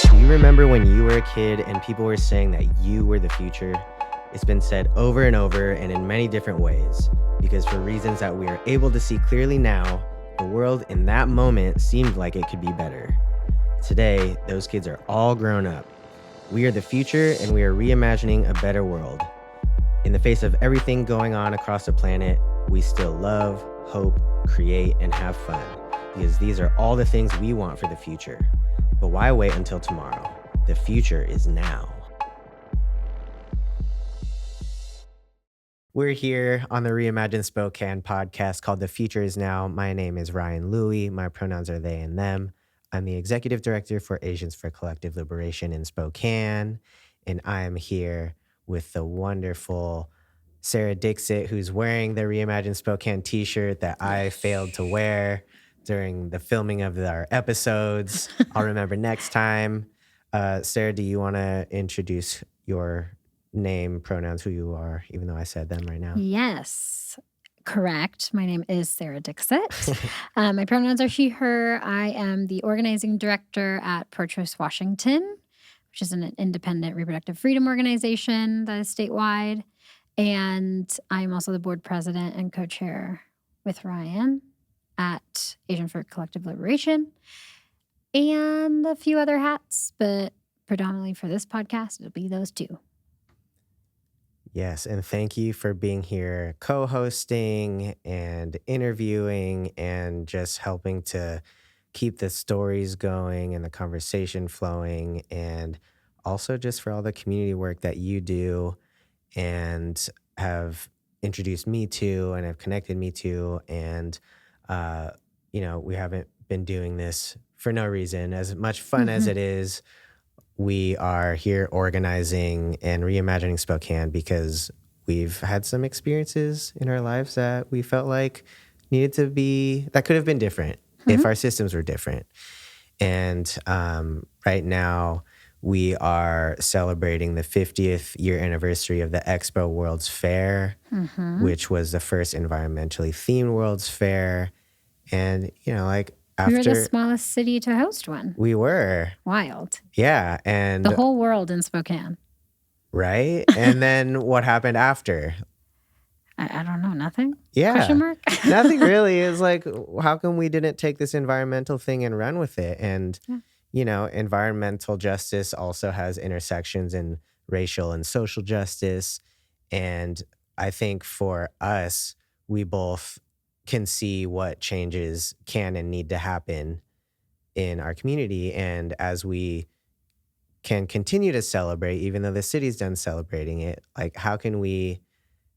Do you remember when you were a kid and people were saying that you were the future? It's been said over and over and in many different ways, because for reasons that we are able to see clearly now, the world in that moment seemed like it could be better. Today, those kids are all grown up. We are the future and we are reimagining a better world. In the face of everything going on across the planet, we still love, hope, create, and have fun, because these are all the things we want for the future. But why wait until tomorrow? The future is now. We're here on the Reimagine Spokane podcast called The Future is Now. My name is Ryann Louie. My pronouns are they and them. I'm the executive director for Asians for Collective Liberation in Spokane. And I am here with the wonderful Sarah Dixit, who's wearing the Reimagine Spokane t-shirt that I failed to wear during the filming of our episodes. I'll remember next time. Sarah, do you want to introduce your name, pronouns, who you are, even though I said them right now? Yes, correct. My name is Sarah Dixit. My pronouns are she, her. I am the organizing director at Pro-Choice Washington, which is an independent reproductive freedom organization that is statewide. And I'm also the board president and co-chair with Ryann at Asian for Collective Liberation, and a few other hats, but predominantly for this podcast, it'll be those two. Yes, and thank you for being here, co-hosting and interviewing and just helping to keep the stories going and the conversation flowing, and also just for all the community work that you do and have introduced me to and have connected me to. And we haven't been doing this for no reason. As much fun as it is, we are here organizing and reimagining Spokane because we've had some experiences in our lives that we felt like that could have been different if our systems were different. And right now we are celebrating the 50th year anniversary of the Expo World's Fair, which was the first environmentally themed World's Fair. And, after, we were the smallest city to host one. We were. Wild. Yeah. And the whole world in Spokane. Right? And then what happened after? I don't know. Nothing? Yeah. Question mark? Nothing really. It's like, how come we didn't take this environmental thing and run with it? And, environmental justice also has intersections in racial and social justice. And I think for us, we both can see what changes can and need to happen in our community. And as we can continue to celebrate, even though the city's done celebrating it, like, how can we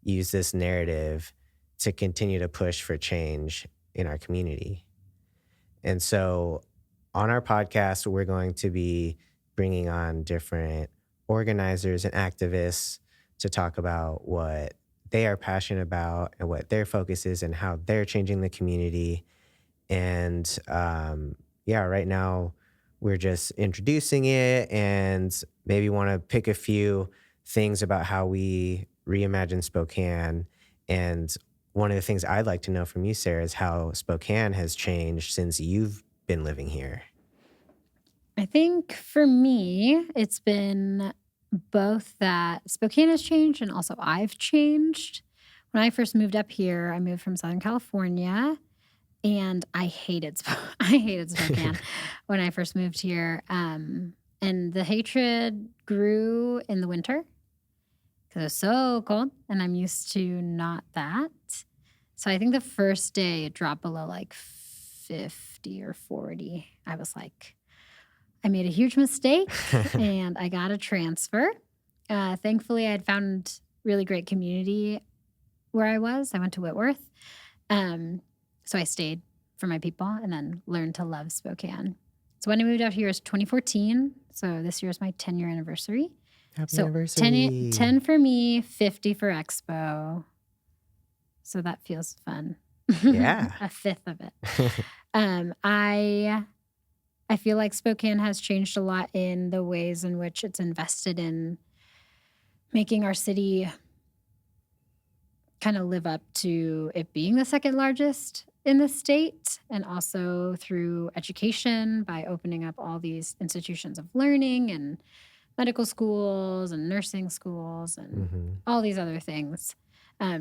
use this narrative to continue to push for change in our community? And so on our podcast, we're going to be bringing on different organizers and activists to talk about what they are passionate about and what their focus is and how they're changing the community. And right now we're just introducing it and maybe want to pick a few things about how we reimagine Spokane. And one of the things I'd like to know from you, Sarah, is how Spokane has changed since you've been living here. I think for me, it's been both that Spokane has changed and also I've changed. When I first moved up here, I moved from Southern California, and I hated Spokane when I first moved here. And the hatred grew in the winter because it was so cold, and I'm used to not that. So I think the first day it dropped below like 50 or 40. I was like, I made a huge mistake and I got a transfer. Thankfully, I had found really great community where I was. I went to Whitworth. So I stayed for my people and then learned to love Spokane. So when I moved out here was 2014. So this year is my 10-year anniversary. Happy anniversary. 10 for me, 50 for Expo. So that feels fun. Yeah. A fifth of it. I feel like Spokane has changed a lot in the ways in which it's invested in making our city kind of live up to it being the second largest in the state, and also through education by opening up all these institutions of learning and medical schools and nursing schools and Mm-hmm. all these other things.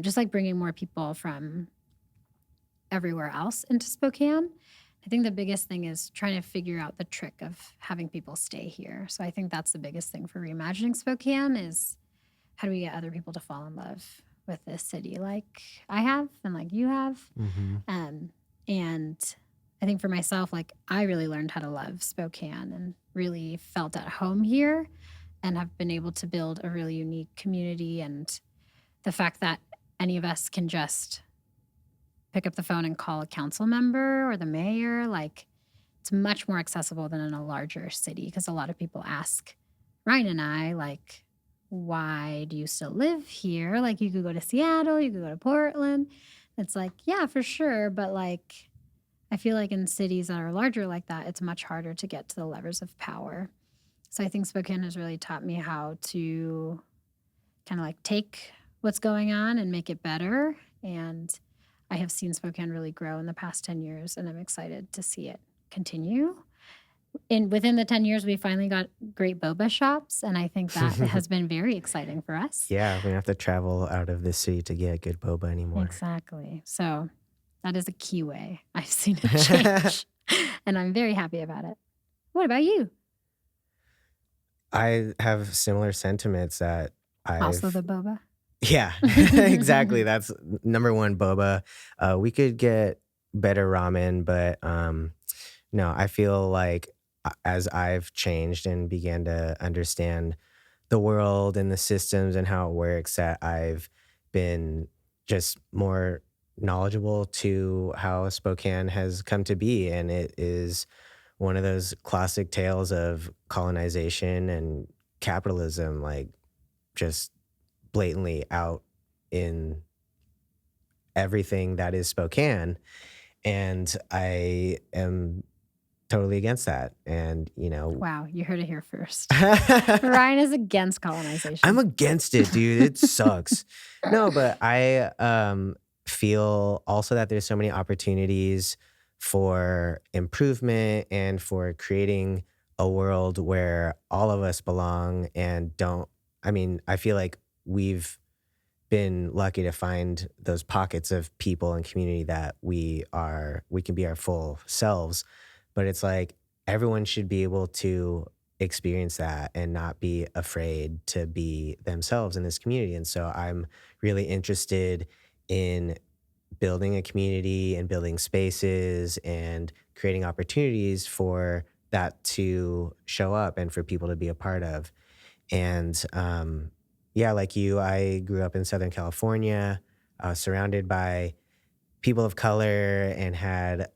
Just like bringing more people from everywhere else into Spokane. I think the biggest thing is trying to figure out the trick of having people stay here. So I think that's the biggest thing for Reimagining Spokane is how do we get other people to fall in love with this city like I have and like you have. Mm-hmm. And I think for myself, like I really learned how to love Spokane and really felt at home here and have been able to build a really unique community. And the fact that any of us can just pick up the phone and call a council member or the mayor, like it's much more accessible than in a larger city because a lot of people ask Ryan and I, like, why do you still live here? Like, you could go to Seattle, you could go to Portland. It's like, yeah, for sure. But like, I feel like in cities that are larger like that, it's much harder to get to the levers of power. So I think Spokane has really taught me how to kind of like take what's going on and make it better. And I have seen Spokane really grow in the past 10 years, and I'm excited to see it continue. Within the 10 years, we finally got great boba shops, and I think that has been very exciting for us. Yeah, we don't have to travel out of the city to get good boba anymore. Exactly. So that is a key way I've seen it change, and I'm very happy about it. What about you? I have similar sentiments that Also the boba? Yeah, exactly. That's number one, boba. We could get better ramen, but no, I feel like as I've changed and began to understand the world and the systems and how it works, that I've been just more knowledgeable to how Spokane has come to be. And it is one of those classic tales of colonization and capitalism, like just blatantly out in everything that is Spokane. And I am totally against that. And, Wow, you heard it here first. Ryan is against colonization. I'm against it, dude. It sucks. No, but I feel also that there's so many opportunities for improvement and for creating a world where all of us belong and I feel like we've been lucky to find those pockets of people and community that we can be our full selves. But it's like everyone should be able to experience that and not be afraid to be themselves in this community. And so I'm really interested in building a community and building spaces and creating opportunities for that to show up and for people to be a part of. And yeah, like you, I grew up in Southern California, surrounded by people of color and had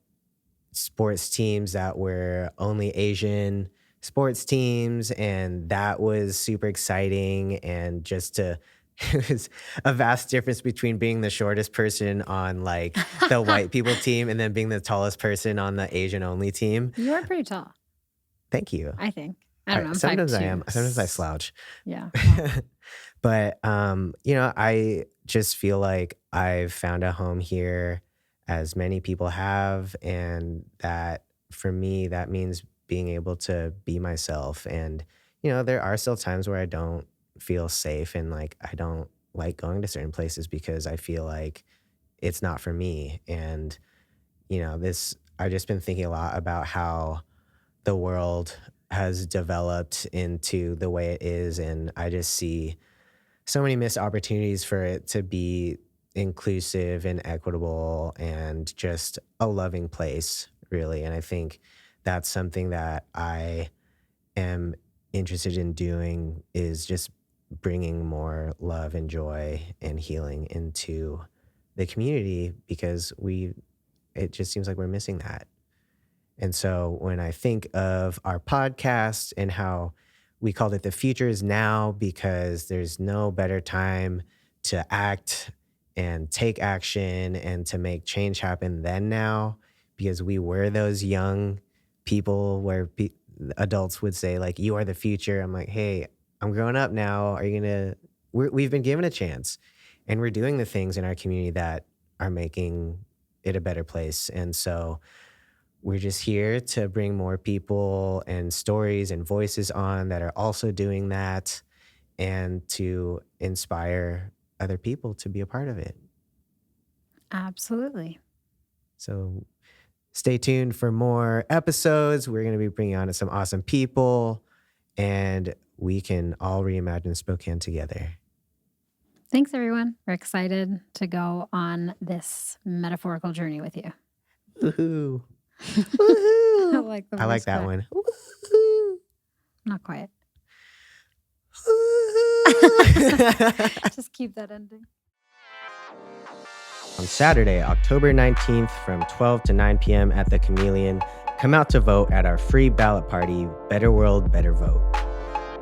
sports teams that were only Asian sports teams. And that was super exciting. And it was a vast difference between being the shortest person on like the white people team and then being the tallest person on the Asian only team. You are pretty tall. Thank you. I think. I don't know. I'm Sometimes 5'2". I am. Sometimes I slouch. Yeah. But, I just feel like I've found a home here, as many people have. And that for me, that means being able to be myself. And, there are still times where I don't feel safe and like I don't like going to certain places because I feel like it's not for me. And, I've just been thinking a lot about how the world has developed into the way it is. And I just see so many missed opportunities for it to be inclusive and equitable and just a loving place, really. And I think that's something that I am interested in doing, is just bringing more love and joy and healing into the community, because it just seems like we're missing that. And so when I think of our podcast and how we called it The Future Is Now, because there's no better time to act and take action and to make change happen than now, because we were those young people where adults would say like, you are the future. I'm like, hey, I'm growing up now. We've been given a chance, and we're doing the things in our community that are making it a better place. And so we're just here to bring more people and stories and voices on that are also doing that, and to inspire other people to be a part of it. Absolutely. So stay tuned for more episodes. We're going to be bringing on some awesome people, and we can all reimagine Spokane together. Thanks, everyone. We're excited to go on this metaphorical journey with you. Woohoo. I Woohoo. like the I like voice that crack. one. Woohoo. Not quite. Woohoo. Just keep that ending. On Saturday, October 19th from 12 to 9 p.m. at the Chameleon, come out to vote at our free ballot party, Better World, Better Vote.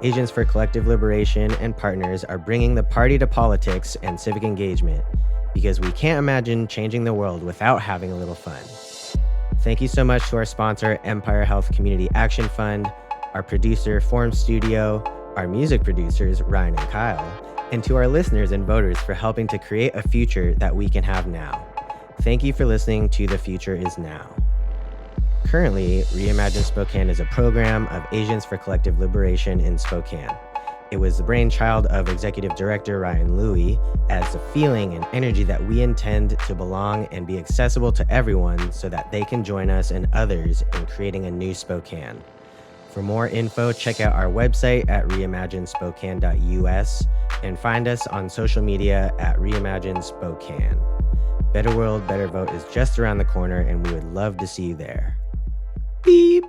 Agents for Collective Liberation and partners are bringing the party to politics and civic engagement, because we can't imagine changing the world without having a little fun. Thank you so much to our sponsor, Empire Health Community Action Fund, our producer, Fohrm Studio, our music producers, Ryann and Kyle, and to our listeners and voters for helping to create a future that we can have now. Thank you for listening to The Future Is Now. Currently, Reimagine Spokane is a program of Agents for Collective Liberation in Spokane. It was the brainchild of Executive Director Ryann Louie, as the feeling and energy that we intend to belong and be accessible to everyone so that they can join us and others in creating a new Spokane. For more info, check out our website at reimaginespokane.us and find us on social media at Reimagine Spokane. Better World, Better Vote is just around the corner, and we would love to see you there. Beep.